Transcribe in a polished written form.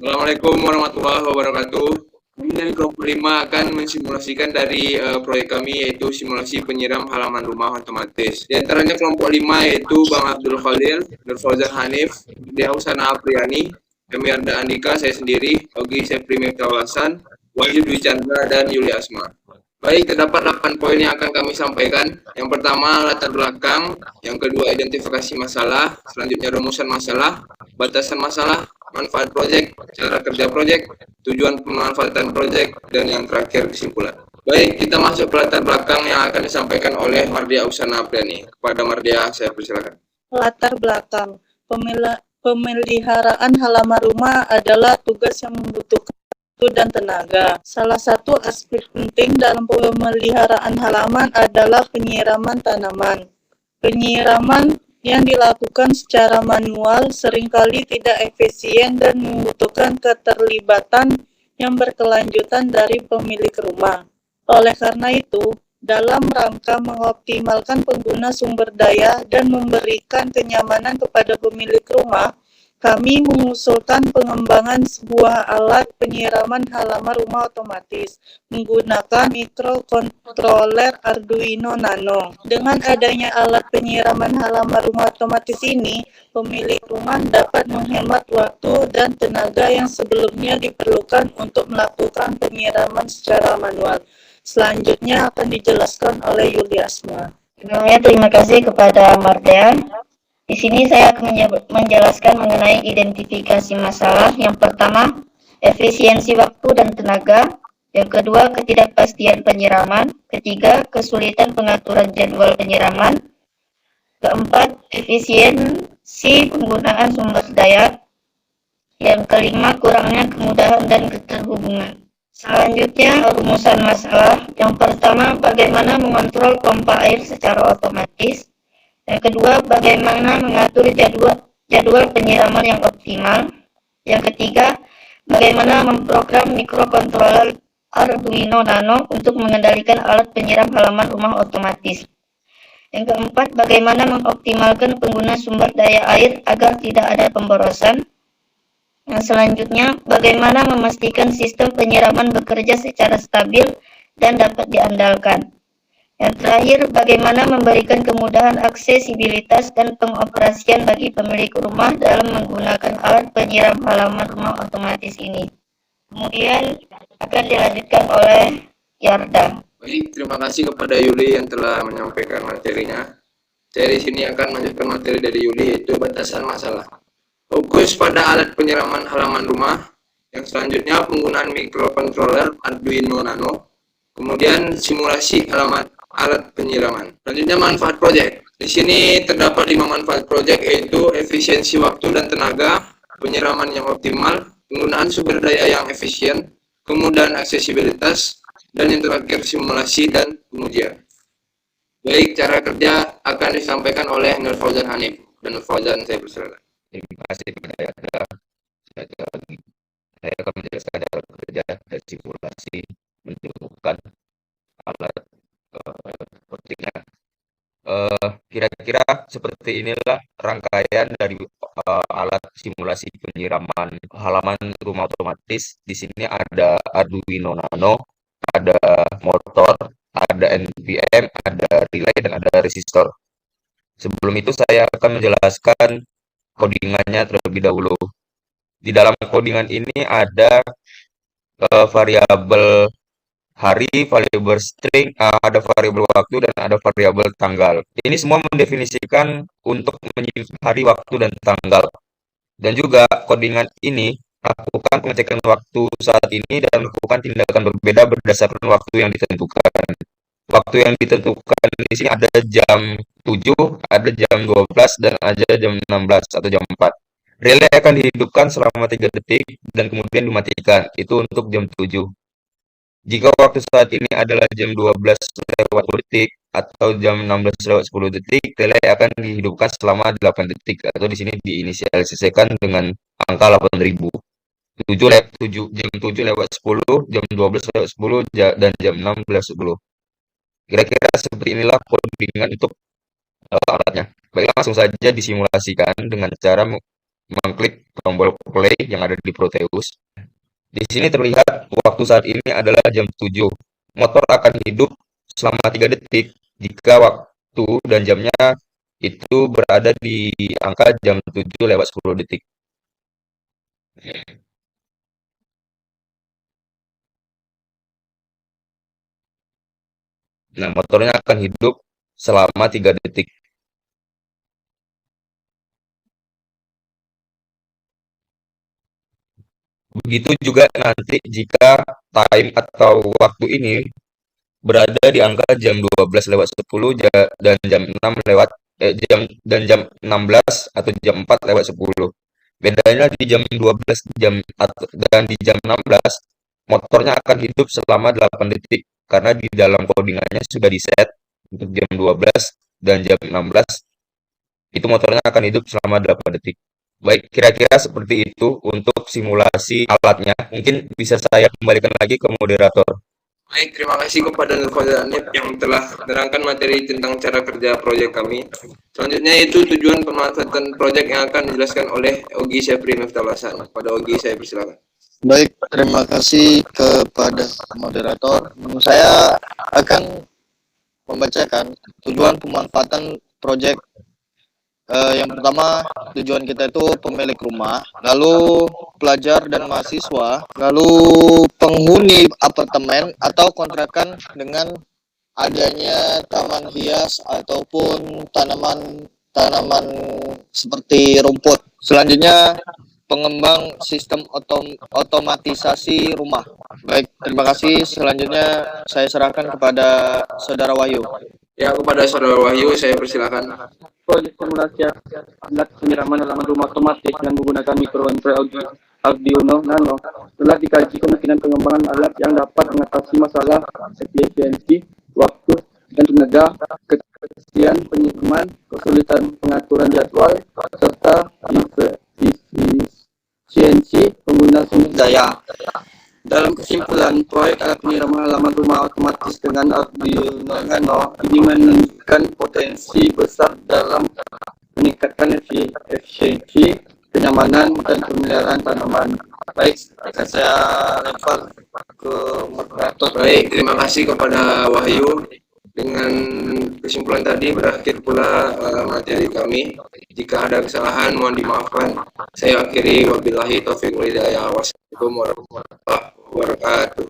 Assalamualaikum warahmatullahi wabarakatuh. Kami dari kelompok 5 akan mensimulasikan dari proyek kami yaitu simulasi penyiram halaman rumah otomatis. Di antaranya kelompok 5 yaitu Bang Abdul Khalil, Nur Fauzan Hanif, Dia Husana Apriani, Emiarda Andika, saya sendiri, Ogi Sepri Miftaulasan, Wahyu Dwi Chandra, dan Yuli Asma. Baik, terdapat 8 poin yang akan kami sampaikan. Yang pertama, latar belakang. Yang kedua, identifikasi masalah. Selanjutnya, rumusan masalah, batasan masalah, manfaat proyek, cara kerja proyek, tujuan pemanfaatan proyek, dan yang terakhir, kesimpulan. Baik, kita masuk ke latar belakang yang akan disampaikan oleh Mardia Usana Apriani. Kepada Mardia, saya persilakan. Latar belakang pemeliharaan halaman rumah adalah tugas yang membutuhkan waktu dan tenaga. Salah satu aspek penting dalam pemeliharaan halaman adalah penyiraman tanaman. Penyiraman yang dilakukan secara manual seringkali tidak efisien dan membutuhkan keterlibatan yang berkelanjutan dari pemilik rumah. Oleh karena itu, dalam rangka mengoptimalkan pengguna sumber daya dan memberikan kenyamanan kepada pemilik rumah, kami mengusulkan pengembangan sebuah alat penyiraman halaman rumah otomatis menggunakan mikrokontroler Arduino Nano. Dengan adanya alat penyiraman halaman rumah otomatis ini, pemilik rumah dapat menghemat waktu dan tenaga yang sebelumnya diperlukan untuk melakukan penyiraman secara manual. Selanjutnya akan dijelaskan oleh Yuli Asma. Sebelumnya terima kasih kepada Martia. Di sini saya akan menjelaskan mengenai identifikasi masalah. Yang pertama, efisiensi waktu dan tenaga. Yang kedua, ketidakpastian penyiraman. Ketiga, kesulitan pengaturan jadwal penyiraman. Keempat, efisiensi penggunaan sumber daya. Yang kelima, kurangnya kemudahan dan keterhubungan. Selanjutnya, rumusan masalah. Yang pertama, bagaimana mengontrol pompa air secara otomatis. Yang kedua, bagaimana mengatur jadwal penyiraman yang optimal. Yang ketiga, bagaimana memprogram mikrokontroler Arduino Nano untuk mengendalikan alat penyiram halaman rumah otomatis. Yang keempat, bagaimana mengoptimalkan pengguna sumber daya air agar tidak ada pemborosan. Yang selanjutnya, bagaimana memastikan sistem penyiraman bekerja secara stabil dan dapat diandalkan. Yang terakhir, bagaimana memberikan kemudahan aksesibilitas dan pengoperasian bagi pemilik rumah dalam menggunakan alat penyiram halaman rumah otomatis ini. Kemudian akan dilanjutkan oleh Yarda. Baik, terima kasih kepada Yuli yang telah menyampaikan materinya. Saya di sini akan melanjutkan materi dari Yuli, yaitu batasan masalah. Fokus pada alat penyiraman halaman rumah. Yang selanjutnya penggunaan mikrokontroler Arduino Nano. Kemudian simulasi alat penyiraman. Selanjutnya manfaat proyek. Di sini terdapat 5 manfaat proyek, yaitu efisiensi waktu dan tenaga, penyiraman yang optimal, penggunaan sumber daya yang efisien, kemudahan aksesibilitas, dan yang terakhir simulasi dan pengujian. Baik, cara kerja akan disampaikan oleh Nur Fauzan Hanif. Dan Nur Fauzan, saya persilakan. Terima kasih kepada Yada. Saya akan menjelaskan cara kerja dan simulasi menentukan alat sepertinya. Kira-kira seperti inilah rangkaian dari alat simulasi penyiraman halaman rumah otomatis. Di sini ada Arduino Nano, ada motor, ada NPM, ada relay, dan ada resistor. Sebelum itu saya akan menjelaskan codingannya terlebih dahulu. Di dalam codingan ini ada variabel hari, variabel string, ada variabel waktu, dan ada variabel tanggal. Ini semua mendefinisikan untuk menyimpan hari, waktu, dan tanggal. Dan juga codingan ini lakukan pengecekan waktu saat ini dan melakukan tindakan berbeda berdasarkan waktu yang ditentukan. Waktu yang ditentukan di sini ada jam 7, ada jam 12, dan ada jam 16 atau jam 4. Relay akan dihidupkan selama 3 detik dan kemudian dimatikan. Itu untuk jam 7. Jika waktu saat ini adalah jam 12 lewat 10 detik atau jam 16 lewat 10 detik, relay akan dihidupkan selama 8 detik atau di sini diinisialisasikan dengan angka 8000. 7 jam 7 lewat 10, jam 12 lewat 10, dan jam 6 lewat 10. Kira-kira seperti inilah codingan untuk alatnya. Baik, langsung saja disimulasikan dengan cara mengklik tombol play yang ada di Proteus. Di sini terlihat waktu saat ini adalah jam 7. Motor akan hidup selama 3 detik jika waktu dan jamnya itu berada di angka jam 7 lewat 10 detik. Nah, motornya akan hidup selama 3 detik. Begitu juga nanti jika time atau waktu ini berada di angka jam 12 lewat 10 dan jam 6 lewat jam 16 atau jam 4 lewat 10. Bedanya di jam 12 dan di jam 16 motornya akan hidup selama 8 detik karena di dalam codingannya sudah di-set untuk jam 12 dan jam 16 itu motornya akan hidup selama 8 detik. Baik, kira-kira seperti itu untuk simulasi alatnya. Mungkin bisa saya kembalikan lagi ke moderator. Baik, terima kasih kepada Nurfadil Anip yang telah menerangkan materi tentang cara kerja proyek kami. Selanjutnya itu tujuan pemanfaatan proyek yang akan dijelaskan oleh Ogi Syafri Miftahul-Hasan. Pada Ogi, saya persilakan. Baik, terima kasih kepada moderator. Saya akan membacakan tujuan pemanfaatan proyek. Yang pertama, tujuan kita itu pemilik rumah, lalu pelajar dan mahasiswa, lalu penghuni apartemen atau kontrakan dengan adanya taman hias ataupun tanaman seperti rumput. Selanjutnya, pengembang sistem otomatisasi rumah. Baik, terima kasih. Selanjutnya saya serahkan kepada Saudara Wahyu. Ya, kepada Saudara Wahyu, saya persilakan. Proyek simulasi alat penyiraman halaman rumah otomatis yang menggunakan mikroinfrared Arduino Nano telah dikaji kemungkinan pengembangan alat yang dapat mengatasi masalah efisiensi, waktu, dan tenaga, ketersediaan penyiraman, kesulitan pengaturan jadwal, serta efisiensi pengguna sumber daya. Dalam kesimpulan, proyek alat penyiraman halaman rumah otomatis dengan Arduino Nano ini menunjukkan potensi besar dalam meningkatkan efisiensi, kenyamanan, dan pemeliharaan tanaman. Baik, akan saya lempar ke moderator. Baik, terima kasih kepada Wahyu. Dengan kesimpulan tadi berakhir pula materi kami. Jika ada kesalahan mohon dimaafkan. Saya akhiri, wabillahi taufiq wal hidayah. Wassalamualaikum warahmatullahi wabarakatuh.